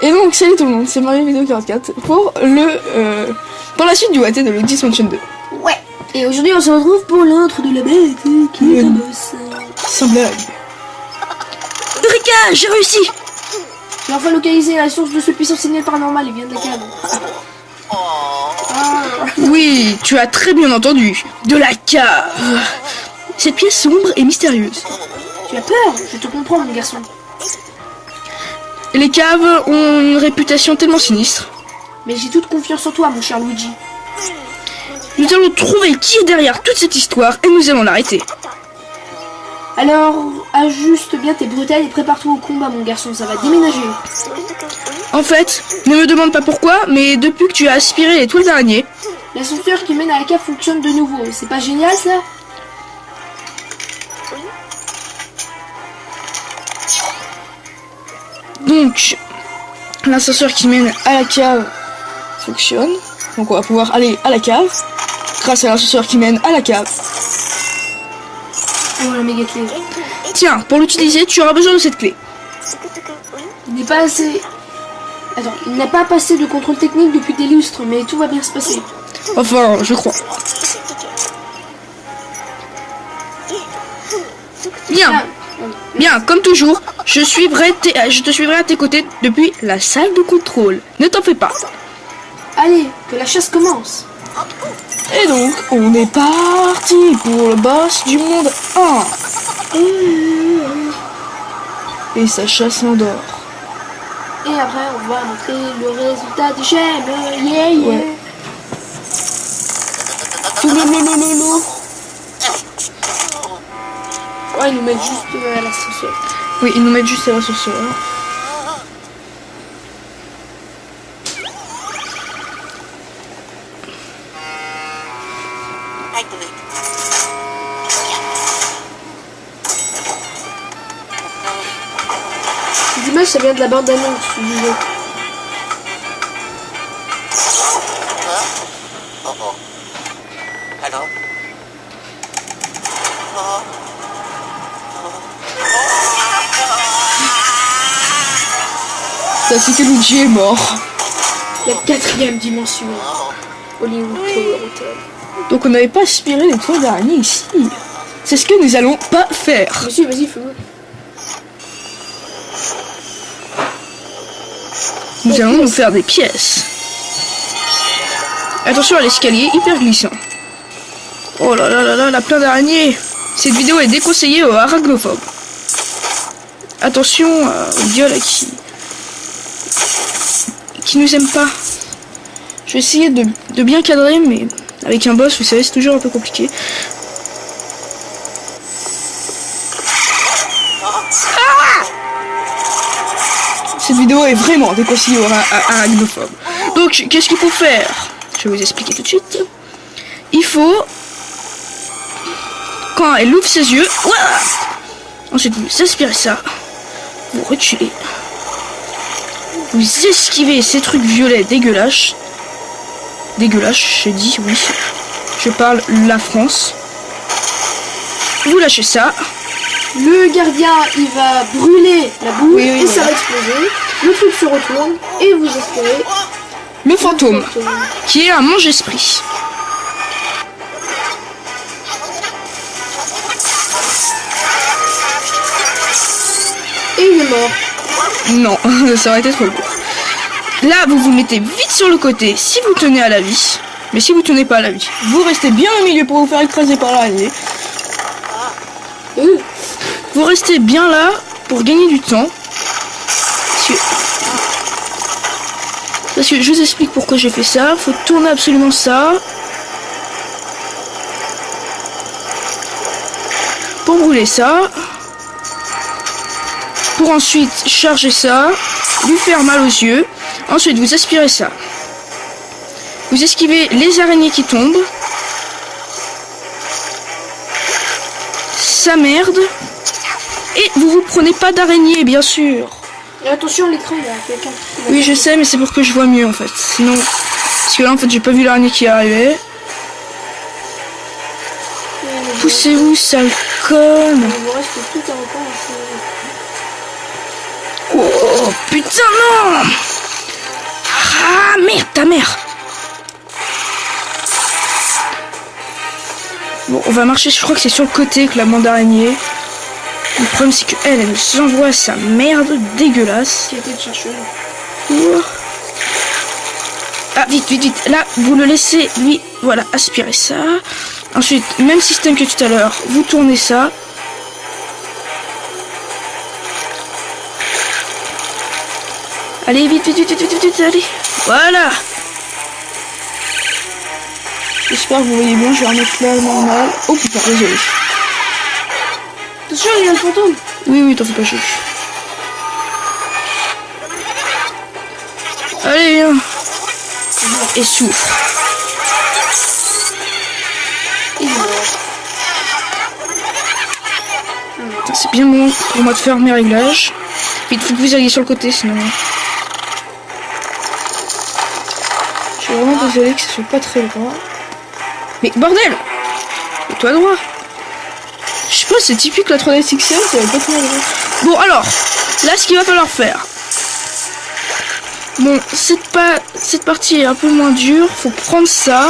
Et donc, salut tout le monde, c'est Mario Vidéo 44 pour la suite du OAT de Luigi's Mansion 2. Ouais. Et aujourd'hui, on se retrouve pour l'autre de la bête qui est un boss. Sans blague. Eureka, j'ai réussi. J'ai enfin localisé la source de ce puissant signal paranormal, il vient de la cave. Oui, tu as très bien entendu. De la cave. Cette pièce sombre et mystérieuse. Tu as peur? Je te comprends, mon garçon. Les caves ont une réputation tellement sinistre. Mais j'ai toute confiance en toi, mon cher Luigi. Nous allons trouver qui est derrière toute cette histoire et nous allons l'arrêter. Alors, ajuste bien tes bretelles et prépare-toi au combat, mon garçon, ça va déménager. En fait, ne me demande pas pourquoi, mais depuis que tu as aspiré les toiles d'araignée... L'ascenseur qui mène à la cave fonctionne de nouveau, c'est pas génial ça? Donc, l'ascenseur qui mène à la cave fonctionne. Donc on va pouvoir aller à la cave grâce à l'ascenseur qui mène à la cave. Oh, la méga clé. Tiens, pour l'utiliser, tu auras besoin de cette clé. Il n'est pas assez... Attends, il n'a pas passé de contrôle technique depuis des lustres, mais tout va bien se passer. Enfin, je crois. Bien. Bien, comme toujours, je te suivrai à tes côtés depuis la salle de contrôle. Ne t'en fais pas. Allez, que la chasse commence. Et donc, on est parti pour le boss du monde 1. Et sa chasse l'endort. Et après, on va montrer le résultat des gemmes. Yeah, yeah. Ouais. Ouais, ils nous mettent juste à l'ascenseur. Oui, ils nous mettent juste à l'ascenseur. Ces images, ça vient de la bande-annonce du jeu. Ça, c'est que Luigi est mort. La 4e dimension. Hollywood Tower Hotel. Donc on n'avait pas aspiré les toiles d'araignée ici. C'est ce que nous allons pas faire. Monsieur, vas-y, fais-moi. Nous allons nous faire des pièces. Attention à l'escalier, hyper glissant. Oh là là là là, la plein d'araignées. Cette vidéo est déconseillée aux arachnophobes. Attention aux gueules qui nous aiment pas. Je vais essayer de bien cadrer, mais avec un boss, vous savez, c'est toujours un peu compliqué. Cette vidéo est vraiment déconseillée aux arachnophobes. Donc, qu'est-ce qu'il faut faire? Je vais vous expliquer tout de suite. Il faut... Quand elle ouvre ses yeux... Ouah, ensuite, vous aspirez ça. Vous reculez. Vous esquivez ces trucs violets dégueulasses. Dégueulasses, j'ai dit, oui. Je parle la France. Vous lâchez ça. Le gardien, il va brûler la boue, Oui, et ça voilà. va exploser. Le truc se retourne et vous espérez Le fantôme, qui est un mange-esprit. Et il est mort. Non, ça aurait été trop lourd. Là, vous vous mettez vite sur le côté si vous tenez à la vie. Mais si vous tenez pas à la vie, vous restez bien au milieu pour vous faire écraser par l'araignée. Vous restez bien là pour gagner du temps. Parce que je vous explique pourquoi j'ai fait ça. Faut tourner absolument ça. Pour brûler ça. Pour ensuite charger ça. Lui faire mal aux yeux. Ensuite vous aspirez ça. Vous esquivez les araignées qui tombent. Ça merde. Et vous vous prenez pas d'araignée, bien sûr. Et attention, l'écran, il y a quelqu'un. Oui, je sais, mais c'est pour que je vois mieux en fait. Sinon, parce que là en fait, j'ai pas vu l'araignée qui arrivait. Poussez-vous, sale conne. Il vous reste tout à recommencer. Oh putain non. merde, ta mère. Bon, on va marcher, je crois que c'est sur le côté que la bande araignée. Le problème c'est qu'elle, elle nous envoie sa merde dégueulasse. Qui a été de chercheuse. Ouh. Ah, vite, vite, vite. Là, vous le laissez, lui, voilà, aspirer ça. Ensuite, même système que tout à l'heure, vous tournez ça. Allez, vite, vite, vite, vite, vite, vite, allez. Voilà. J'espère que vous voyez bien, je vais remettre là normal. Oh putain, désolé. Attention, il y a le fantôme. Oui, oui, t'en fais pas chier. Allez, viens. Et souffre. Il est mort. C'est bien bon pour moi de faire mes réglages. Vite, faut que vous alliez sur le côté, sinon... Je suis vraiment désolé que ça soit pas très droit. Mais bordel! Mets-toi droit! Je sais pas, c'est typique la 3DS XL, ça va pas très droit. Bon, alors, là, ce qu'il va falloir faire... Bon, cette partie est un peu moins dure, faut prendre ça.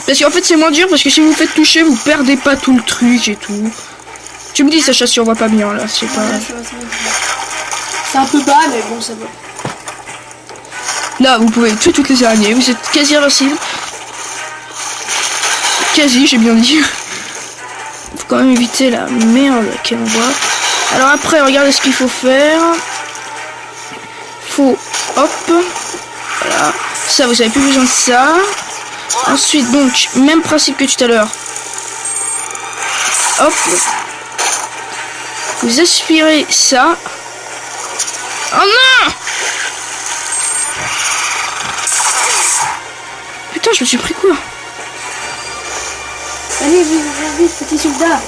Parce qu'en fait, c'est moins dur, parce que si vous vous faites toucher, vous perdez pas tout le truc et tout. Tu me dis, Sacha, si on voit pas bien, là, c'est pas... C'est un peu bas, mais bon, ça va. Là, vous pouvez tuer toutes les araignées, vous êtes quasi invincible. Quasi, j'ai bien dit. Faut quand même éviter la merde qu'elle envoie. Alors après, regardez ce qu'il faut faire. Faut, hop, voilà. Ça, vous avez plus besoin de ça. Ensuite, donc, même principe que tout à l'heure. Hop. Vous aspirez ça. Oh non! Putain, je me suis pris quoi? Allez, vite, vite, petit soldat.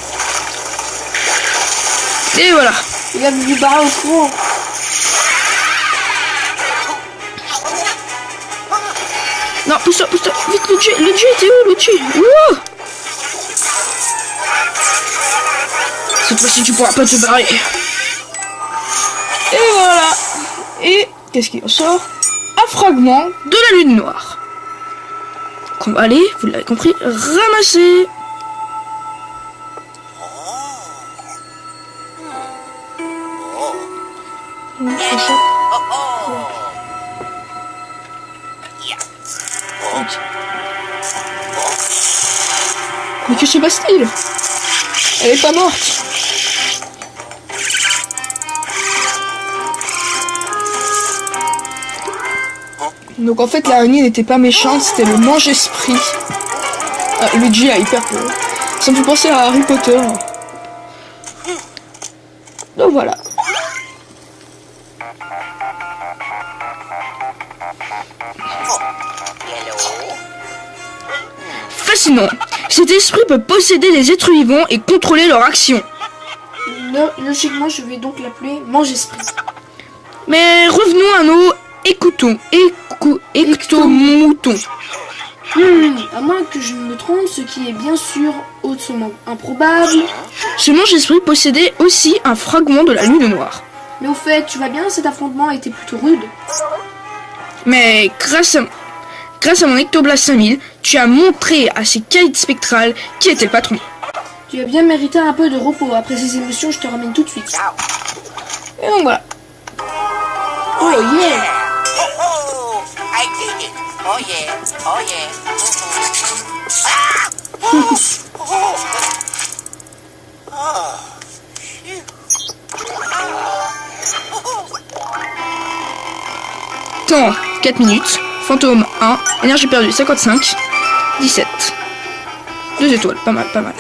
Et voilà. Il a du barre au courant. Non, pousse-toi, pousse-toi. Vite, le dieu était où, le dieu? Ouh! Cette fois-ci, tu pourras pas te barrer. Et voilà. Et qu'est-ce qui en sort? Un fragment de la lune noire. Qu'on va aller, vous l'avez compris, ramasser. Mais que se passe-t-il? Elle est pas morte. Donc en fait l'araignée n'était pas méchante, c'était le mange-esprit. Ah, Luigi a hyper peur. Ça me fait penser à Harry Potter. Donc voilà. Fascinant. Cet esprit peut posséder les êtres vivants et contrôler leur action. Logiquement, je vais donc l'appeler Mange-Esprit. Mais revenons à nos écoutons. Éctomoutons. À moins que je me trompe, ce qui est bien sûr hautement improbable. Ce mange-esprit possédait aussi un fragment de la lune noire. Mais au fait, tu vas bien, cet affrontement a été plutôt rude. Mais grâce à mon Ectoblast 5000, tu as montré à ces kites spectrales qui était le patron. Tu as bien mérité un peu de repos. Après ces émotions, je te ramène tout de suite. Et donc voilà. Oh yeah! Oh, I did it. Oh yeah. Oh yeah. Temps 4 minutes. Fantôme 1. Énergie perdue 55. 17. 2 étoiles. Pas mal, pas mal.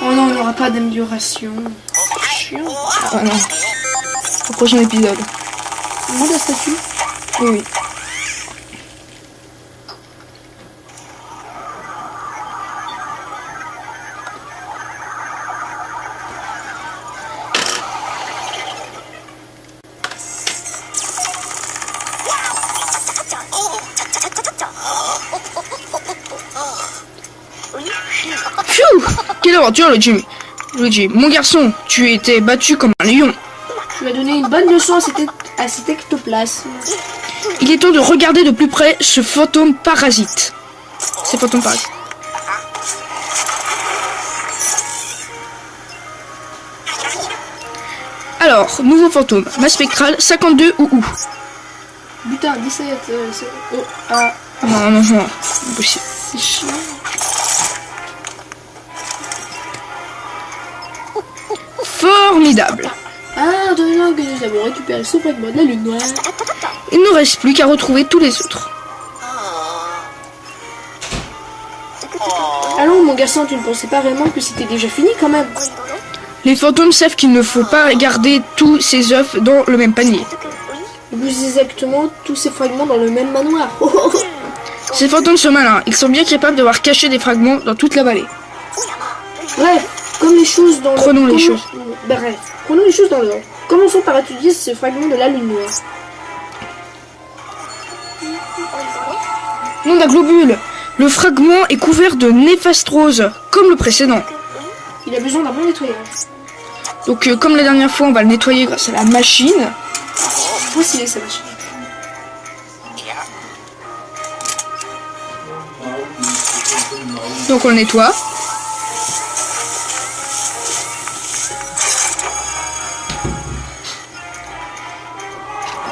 Oh non, on n'aura pas d'amélioration. Chiant. Ah non. Au prochain épisode. Moi la statue. Oui, oui. Pfiou! Quelle aventure, Luigi! Luigi, mon garçon, tu étais battu comme un lion. Tu vas donner une bonne leçon à cet ectoplasme. Il est temps de regarder de plus près ce fantôme parasite. Ces fantômes parasites. Alors, nouveau fantôme. Masse spectrale 52 ou où. Putain, 17. Oh, ah. Non, impossible. C'est chiant. Formidable. Ah, devinons que nous avons récupéré ce fragment de la lune noire. Il ne reste plus qu'à retrouver tous les autres. Allons, mon garçon, tu ne pensais pas vraiment que c'était déjà fini quand même? Les fantômes savent qu'il ne faut pas garder tous ces œufs dans le même panier. Plus exactement, tous ces fragments dans le même manoir. Ces fantômes sont malins. Ils sont bien capables d'avoir caché des fragments dans toute la vallée. Bref, comme les choses dans Prenons les choses. Bref, prenons les choses dans l'ordre. Commençons par étudier ce fragment de la lune noire. Nom d'un globule. Le fragment est couvert de néfastrose, comme le précédent. Il a besoin d'un bon nettoyage. Donc comme la dernière fois, on va le nettoyer grâce à la machine. Faut scier sa machine. Donc on le nettoie.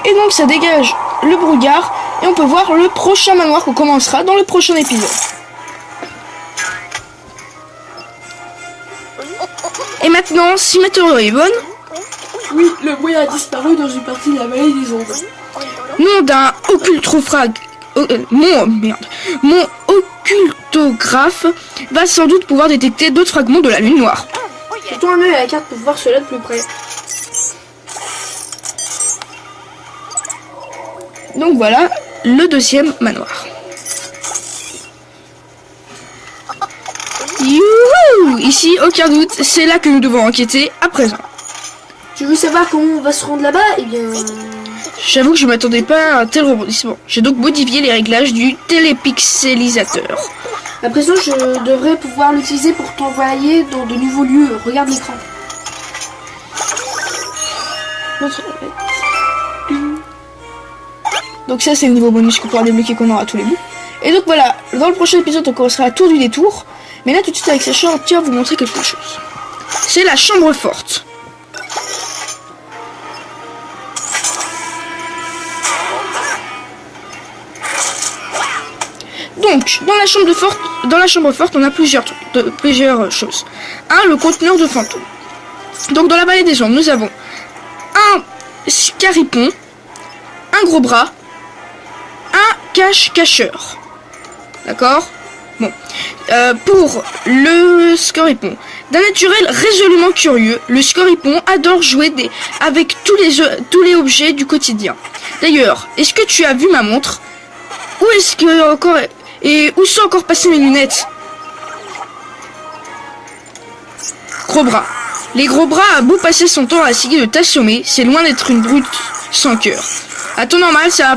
Et donc ça dégage le brouillard et on peut voir le prochain manoir qu'on commencera dans le prochain épisode. Et maintenant, si ma théorie est bonne, Oui, le brouillard a disparu dans une partie de la vallée des ombres. nom d'un mon occultographe va sans doute pouvoir détecter d'autres fragments de la lune noire. Jetons un œil à la carte pour voir cela de plus près. Donc voilà le deuxième manoir. Youhou! Ici, aucun doute, c'est là que nous devons enquêter à présent. Tu veux savoir comment on va se rendre là-bas? Eh bien... J'avoue que je m'attendais pas à un tel rebondissement. J'ai donc modifié les réglages du télépixelisateur. À présent, je devrais pouvoir l'utiliser pour t'envoyer dans de nouveaux lieux. Regarde l'écran. Donc ça, c'est le niveau bonus qu'on pourra débloquer qu'on aura à tous les bouts. Et donc voilà, dans le prochain épisode, on commencera la tour du détour. Mais là, tout de suite, avec Sacha, on tient à vous montrer quelque chose. C'est la chambre forte. Donc, dans la chambre forte, on a plusieurs choses. 1. Le conteneur de fantômes. Donc, dans la vallée des ombres, nous avons un scaripon, un gros bras, un cache-cacheur. D'accord? Bon. Pour le scoripon, d'un naturel résolument curieux, le scoripon adore jouer avec tous les objets du quotidien. D'ailleurs, est-ce que tu as vu ma montre? Où est-ce que encore... Et où sont encore passées mes lunettes? Gros bras. Les gros bras a beau passer son temps à essayer de t'assommer, c'est loin d'être une brute sans cœur. À ton normal, c'est un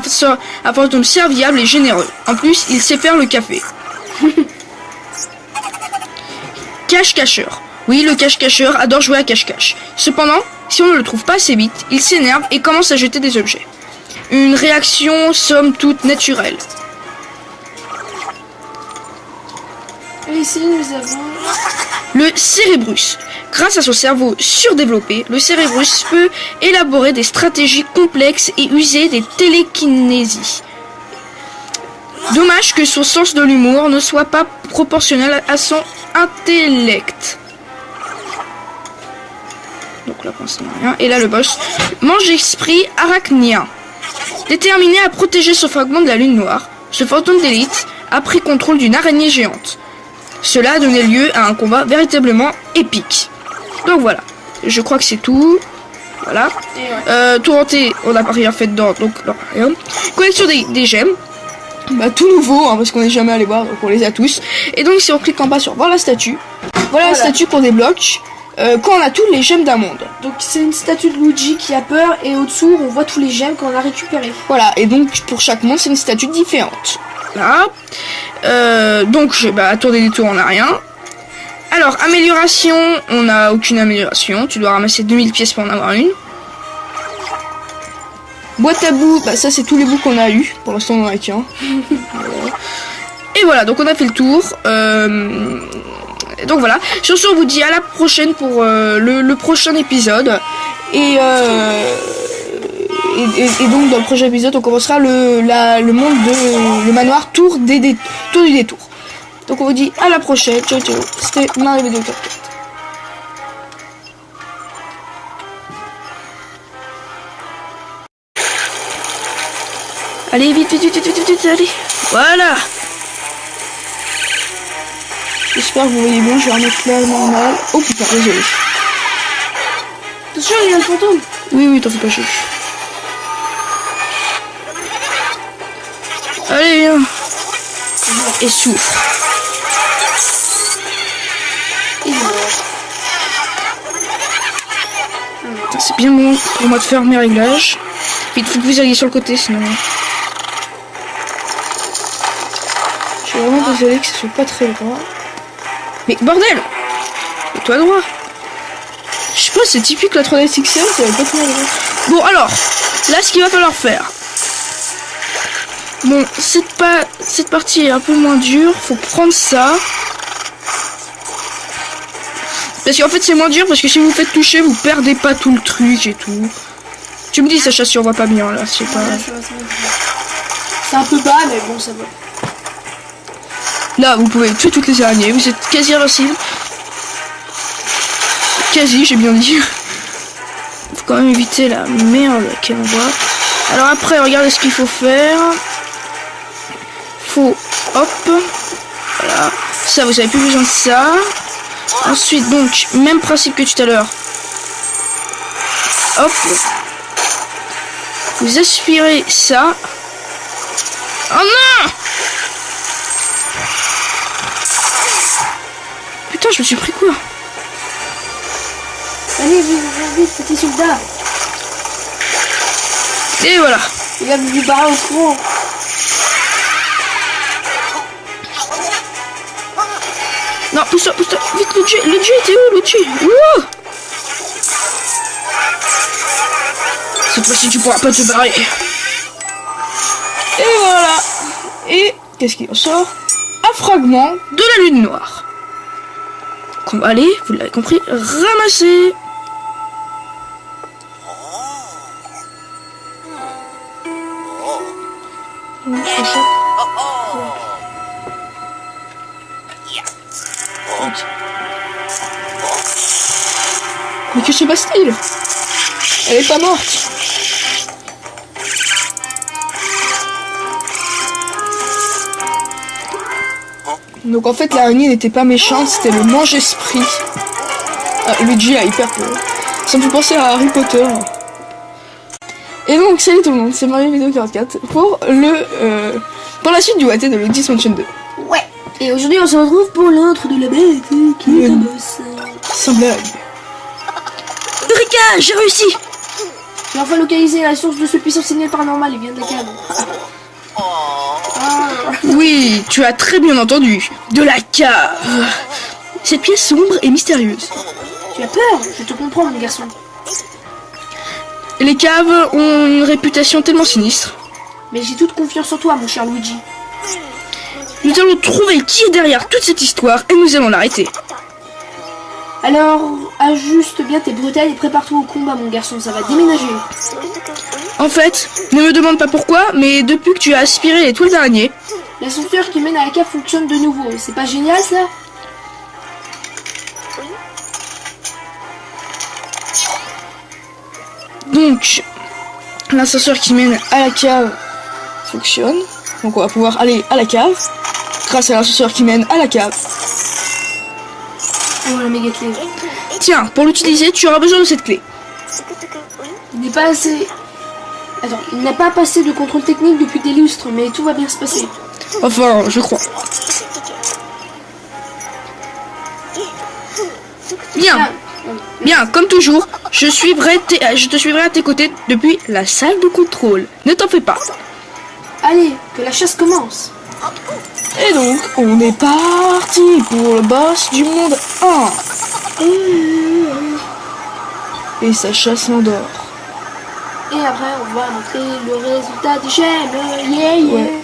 fantôme serviable et généreux. En plus, il sait faire le café. Cache-cacheur. Oui, le cache-cacheur adore jouer à cache-cache. Cependant, si on ne le trouve pas assez vite, il s'énerve et commence à jeter des objets. Une réaction somme toute naturelle. Et ici, nous avons... Le Cérébrus. Grâce à son cerveau surdéveloppé, le Cérébrus peut élaborer des stratégies complexes et user des télékinésies. Dommage que son sens de l'humour ne soit pas proportionnel à son intellect. Donc là, pour l'instant, rien. Et là, le boss. Mange esprit arachnien. Déterminé à protéger ce fragment de la lune noire, ce fantôme d'élite a pris contrôle d'une araignée géante. Cela a donné lieu à un combat véritablement épique. Donc voilà, je crois que c'est tout. Voilà. Tout hanté, on n'a pas rien fait dedans, donc non, rien. Collection des gemmes. Bah tout nouveau, hein, parce qu'on n'est jamais allé voir, donc on les a tous. Et donc si on clique en bas sur voir la statue, voilà la statue qu'on débloque quand on a tous les gemmes d'un monde. Donc c'est une statue de Luigi qui a peur et au-dessous on voit tous les gemmes qu'on a récupérés. Voilà, et donc pour chaque monde c'est une statue différente. Là. Donc à tour des détours on n'a rien. Alors amélioration, on n'a aucune amélioration. Tu dois ramasser 2000 pièces pour en avoir une. Boîte à bouts, bah ça c'est tous les bouts qu'on a eu. Pour l'instant on en a qu'un. Et voilà, donc on a fait le tour. Donc voilà. Sur ce, on vous dit à la prochaine pour le prochain épisode. Et donc dans le prochain épisode, on commencera le monde de le manoir Tour du détour. Donc on vous dit à la prochaine. Ciao ciao. C'était Marie Vidéo 4. Allez, vite, allez. Voilà. J'espère que vous voyez bien, je vais remettre là normal. Oh putain, désolé. Attention, il y a le fantôme. Oui, t'en fais pas chier. Allez, viens. Et souffre. C'est bien bon pour moi de faire mes réglages. Vite, faut que vous alliez sur le côté, sinon... Je suis vraiment désolé que ça soit pas très droit. Mais bordel! Mets-toi droit! Je sais pas, c'est typique la 3DS XL, ça va pas très droit. Bon, alors, là, ce qu'il va falloir faire... Bon, cette partie est un peu moins dure, faut prendre ça. Parce qu'en fait, c'est moins dur, parce que si vous vous faites toucher, vous perdez pas tout le truc et tout. Tu me dis, Sacha, si on voit pas bien, là, je sais pas. C'est un peu bas, mais bon, ça va. Là, vous pouvez tuer toutes les araignées, vous êtes quasi invincible. Quasi, j'ai bien dit. Faut quand même éviter la merde qu'elle envoie. Alors après, regardez ce qu'il faut faire. Faut, hop, voilà. Ça, vous avez plus besoin de ça. Ensuite, donc, même principe que tout à l'heure. Hop. Vous aspirez ça. Oh non! Putain, je me suis pris quoi? Allez, vite, petit soldat. Et voilà. Il a du barre au courant. Non, pousse-toi. Vite, le dieu était où, le dieu? Ouh! Cette fois-ci, tu pourras pas te barrer. Et voilà. Et qu'est-ce qui en sort? Un fragment de la lune noire. Qu'on va aller, vous l'avez compris, ramasser. Mais que se passe-t-il? Elle est pas morte. Donc en fait l'araignée n'était pas méchante, c'était le mange-esprit. Ah, Luigi a hyper peur. Ça me fait penser à Harry Potter. Et donc salut tout le monde, c'est Marie Vidéo 44 pour la suite du OAT de Luigi's Mansion 2. Ouais. Et aujourd'hui on se retrouve pour l'intro de la bête qui est un boss. Sans blague. Eureka, j'ai réussi. J'ai enfin localisé la source de ce puissant signal paranormal, il vient de la cave. Oui, tu as très bien entendu. De la cave. Cette pièce sombre et mystérieuse. Tu as peur? Je te comprends, mon garçon. Les caves ont une réputation tellement sinistre. Mais j'ai toute confiance en toi, mon cher Luigi. Nous allons trouver qui est derrière toute cette histoire et nous allons l'arrêter. Alors, ajuste bien tes bretelles et prépare-toi au combat, mon garçon, ça va déménager. En fait, ne me demande pas pourquoi, mais depuis que tu as aspiré les toiles d'araignée... L'ascenseur qui mène à la cave fonctionne de nouveau, c'est pas génial ça? Donc, l'ascenseur qui mène à la cave fonctionne. Donc on va pouvoir aller à la cave, grâce à l'ascenseur qui mène à la cave. Oh, la méga clé. Tiens, pour l'utiliser, tu auras besoin de cette clé. Il n'est pas assez... Attends, il n'a pas passé de contrôle technique depuis des lustres, mais tout va bien se passer. Enfin, je crois. Bien, comme toujours, je te suivrai à tes côtés depuis la salle de contrôle. Ne t'en fais pas. Allez, que la chasse commence. Et donc, on est parti pour le boss du monde 1. Et Sacha s'endort. Et après, on va montrer le résultat des gemmes. Yeah, yeah. Ouais.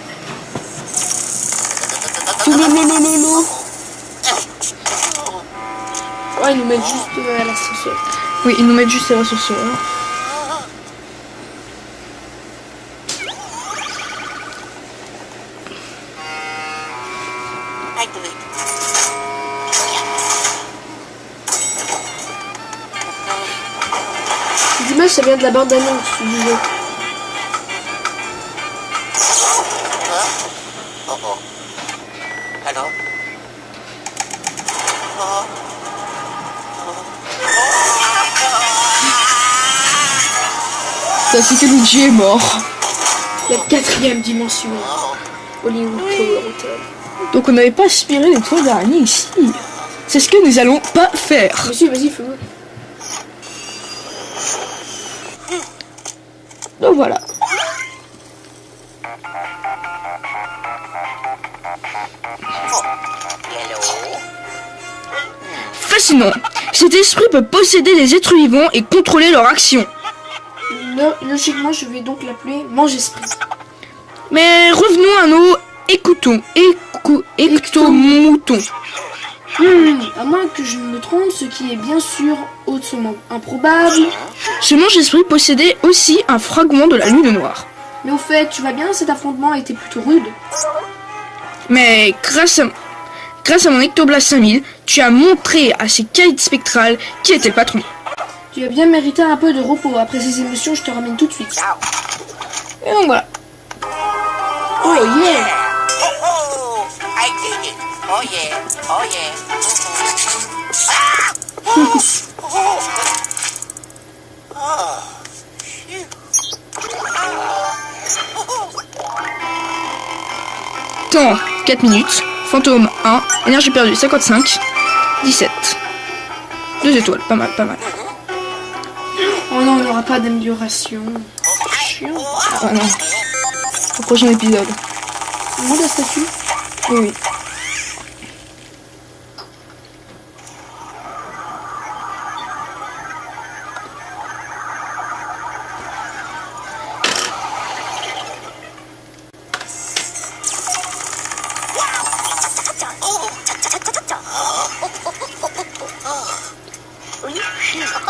Ouais, ils nous mettent juste à l'ascenseur. Oui, ils nous mettent juste les ressources. Ces images, ça vient de la bande-annonce du jeu. Allô? Ça c'est que Luigi est mort. La 4e dimension. Hollywood Tower Hotel. Donc on n'avait pas aspiré les toiles d'araignée ici. C'est ce que nous allons pas faire. Monsieur, vas-y, fais-moi. Donc voilà. Fascinant. Cet esprit peut posséder les êtres vivants et contrôler leurs actions. Logiquement, je vais donc l'appeler Mange-Esprit. Mais revenons à nos ectomoutons. À moins que je me trompe, ce qui est bien sûr hautement improbable. Ce mange-esprit possédait aussi un fragment de la lune noire. Mais au fait, tu vas bien, cet affrontement a été plutôt rude. Mais grâce à mon Ectoblast 5000, tu as montré à ces caïds spectrales qui était le patron. Tu as bien mérité un peu de repos. Après ces émotions, je te ramène tout de suite. Et donc voilà. Oh yeah! Oh, I dig it. Oh yeah. Oh yeah. Temps 4 minutes. Fantôme 1. Énergie perdue 55. 17. 2 étoiles. Pas mal, pas mal. Oh non, on n'aura pas d'amélioration. Ah non. Au prochain épisode. On monte la statue. Oui, oui.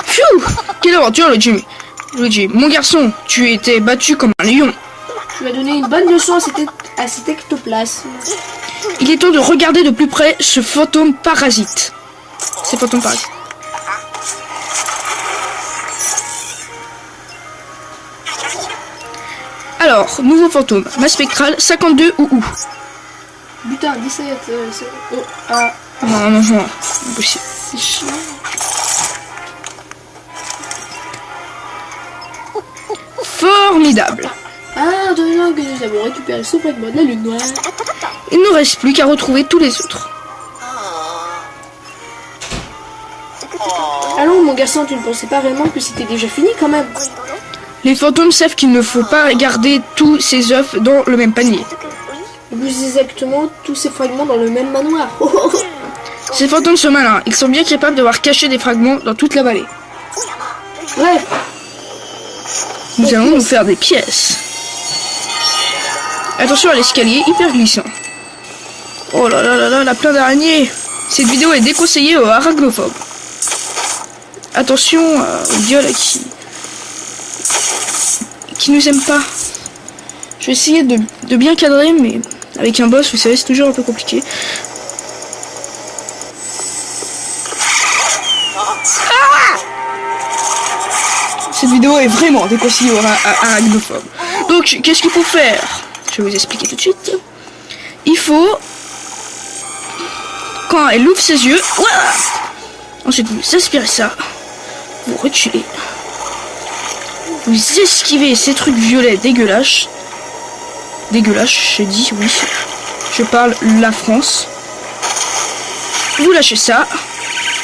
Pfiou! Quelle aventure, Luigi! Luigi, mon garçon, tu étais battu comme un lion. Tu vas donner une bonne leçon à cet ectoplasme. Il est temps de regarder de plus près ce fantôme parasite. Ces fantômes parasites. Alors, nouveau fantôme, masse spectrale 52 ou. Putain, 17. Oh, ah, Non, non, non, impossible. c'est chiant. Formidable. Ah, maintenant que nous avons récupéré ce fragment de la lune noire. Il ne reste plus qu'à retrouver tous les autres. Allons, mon garçon, tu ne pensais pas réellement que c'était déjà fini quand même? Les fantômes savent qu'il ne faut pas garder tous ces œufs dans le même panier. Ou plus exactement, tous ces fragments dans le même manoir. Ces fantômes sont malins. Ils sont bien capables d'avoir caché des fragments dans toute la vallée. Bref, Nous allons nous faire des pièces. Attention à l'escalier hyper glissant. Oh là là là là, la plein d'araignées. Cette vidéo est déconseillée aux arachnophobes. Attention aux gueules qui nous aiment pas. Je vais essayer de bien cadrer, mais avec un boss, vous savez, c'est toujours un peu compliqué. Cette vidéo est vraiment déconseillée aux arachnophobes. Donc, qu'est-ce qu'il faut faire? Je vais vous expliquer tout de suite. Il faut, quand elle ouvre ses yeux, ouah, ensuite vous aspirez ça, vous reculez, vous esquivez ces trucs violets dégueulasses. Dégueulasse, je dis oui. Je parle la France. Vous lâchez ça.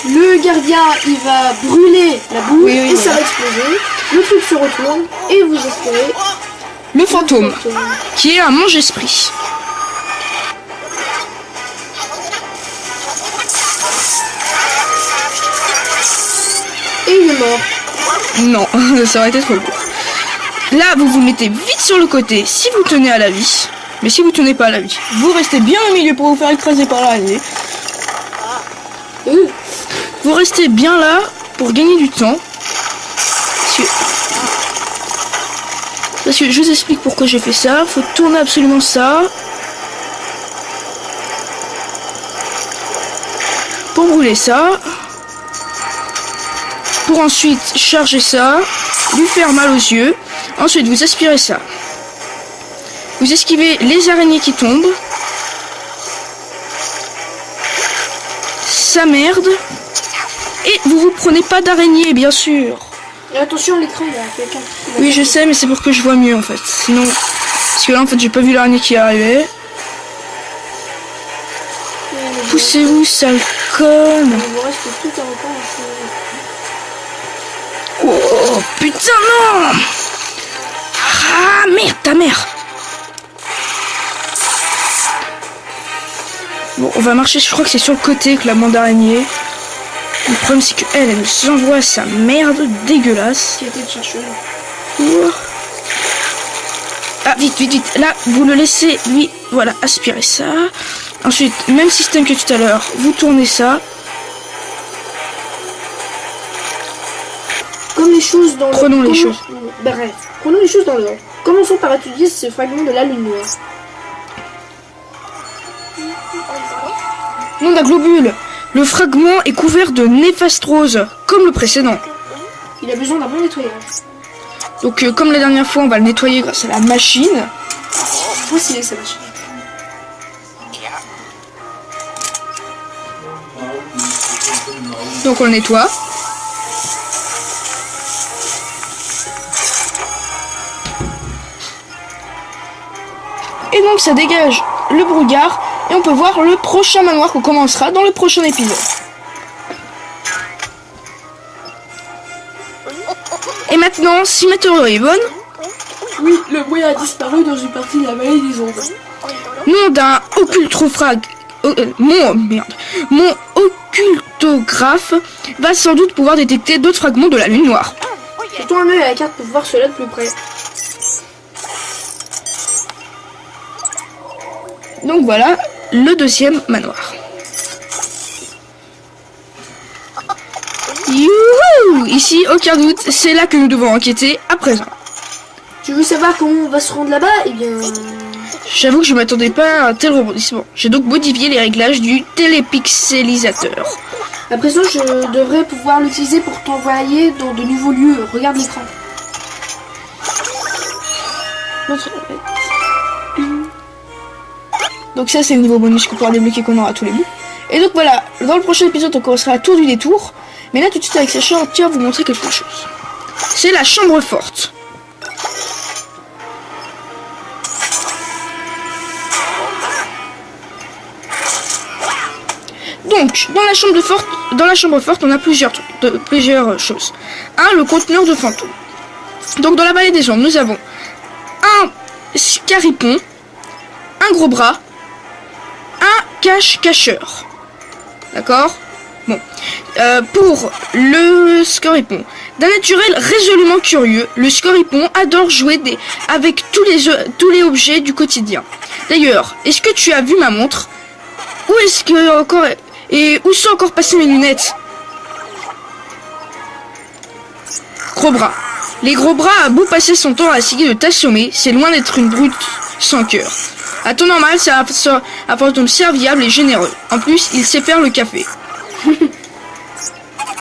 le gardien, il va brûler la boue Oui, oui, et ça voilà. va exploser. Le truc se retourne et vous espérez Le fantôme, qui est un mange-esprit. Et il est mort. Non, ça aurait été trop beau. Là, vous vous mettez vite sur le côté si vous tenez à la vie. Mais si vous tenez pas à la vie, vous restez bien au milieu pour vous faire écraser par l'araignée. Vous restez bien là pour gagner du temps. Parce que je vous explique pourquoi j'ai fait ça. Faut tourner absolument ça. Pour brûler ça. Pour ensuite charger ça. Lui faire mal aux yeux. Ensuite vous aspirez ça. Vous esquivez les araignées qui tombent. Ça merde. Et vous prenez pas d'araignée, bien sûr. Et attention, l'écran, il y a quelqu'un. Oui, je sais, mais c'est pour que je vois mieux, en fait. Sinon... Parce que là, en fait, j'ai pas vu l'araignée qui arrivait. Poussez-vous, sale conne. Il vous reste tout à reprendre. Oh, putain, non. Ah, merde, ta mère. Bon, on va marcher, je crois que c'est sur le côté que la bande d'araignée. Le problème, c'est qu'elle, elle nous envoie sa merde dégueulasse. Qui était de chercheuse. Ah, vite, vite, vite. Là, vous le laissez, lui, voilà, aspirer ça. Ensuite, même système que tout à l'heure, vous tournez ça. Comme les choses dans Prenons les choses. Bref, prenons les choses dans l'ordre. Commençons par étudier ce fragment de la lune noire. Nom d'un globule. Le fragment est couvert de néfastrose, comme le précédent. Il a besoin d'un bon nettoyage. Donc, comme la dernière fois, on va le nettoyer grâce à la machine. Faut scier sa machine. Donc, on le nettoie. Et donc, ça dégage le brouillard. Et on peut voir le prochain manoir qu'on commencera dans le prochain épisode. Et maintenant, si ma théorie est bonne... Oui, le brouillard a disparu dans une partie de la vallée des ombres. Nom d'un occultrofrag... Mon occultographe va sans doute pouvoir détecter d'autres fragments de la lune noire. Jetons un œil à la carte pour voir cela de plus près. Donc voilà, le deuxième manoir. Youhou! Ici, aucun doute, c'est là que nous devons enquêter à présent. Tu veux savoir comment on va se rendre là-bas? Eh bien... J'avoue que je m'attendais pas à un tel rebondissement. J'ai donc modifié les réglages du télépixelisateur. À présent, je devrais pouvoir l'utiliser pour t'envoyer dans de nouveaux lieux. Regarde l'écran. Donc ça, c'est le niveau bonus qu'on pourra débloquer qu'on aura à tous les bouts. Et donc voilà, dans le prochain épisode, on commencera à Tour du Détour. Mais là, tout de suite, avec Sacha, on tient à vous montrer quelque chose. C'est la chambre forte. Donc, dans la chambre forte, on a plusieurs choses. 1. Le conteneur de fantômes. Donc, dans la vallée des ombres, nous avons un scaripon, un gros bras, un cache-cacheur. D'accord? Bon. Pour le scoripon, d'un naturel résolument curieux, le scoripon adore jouer avec tous les objets du quotidien. D'ailleurs, est-ce que tu as vu ma montre? Où est-ce que encore... Et où sont encore passées mes lunettes? Gros bras. Les gros bras a beau passer son temps à essayer de t'assommer, c'est loin d'être une brute sans cœur. À ton normal, c'est un fantôme serviable et généreux. En plus, il sait faire le café.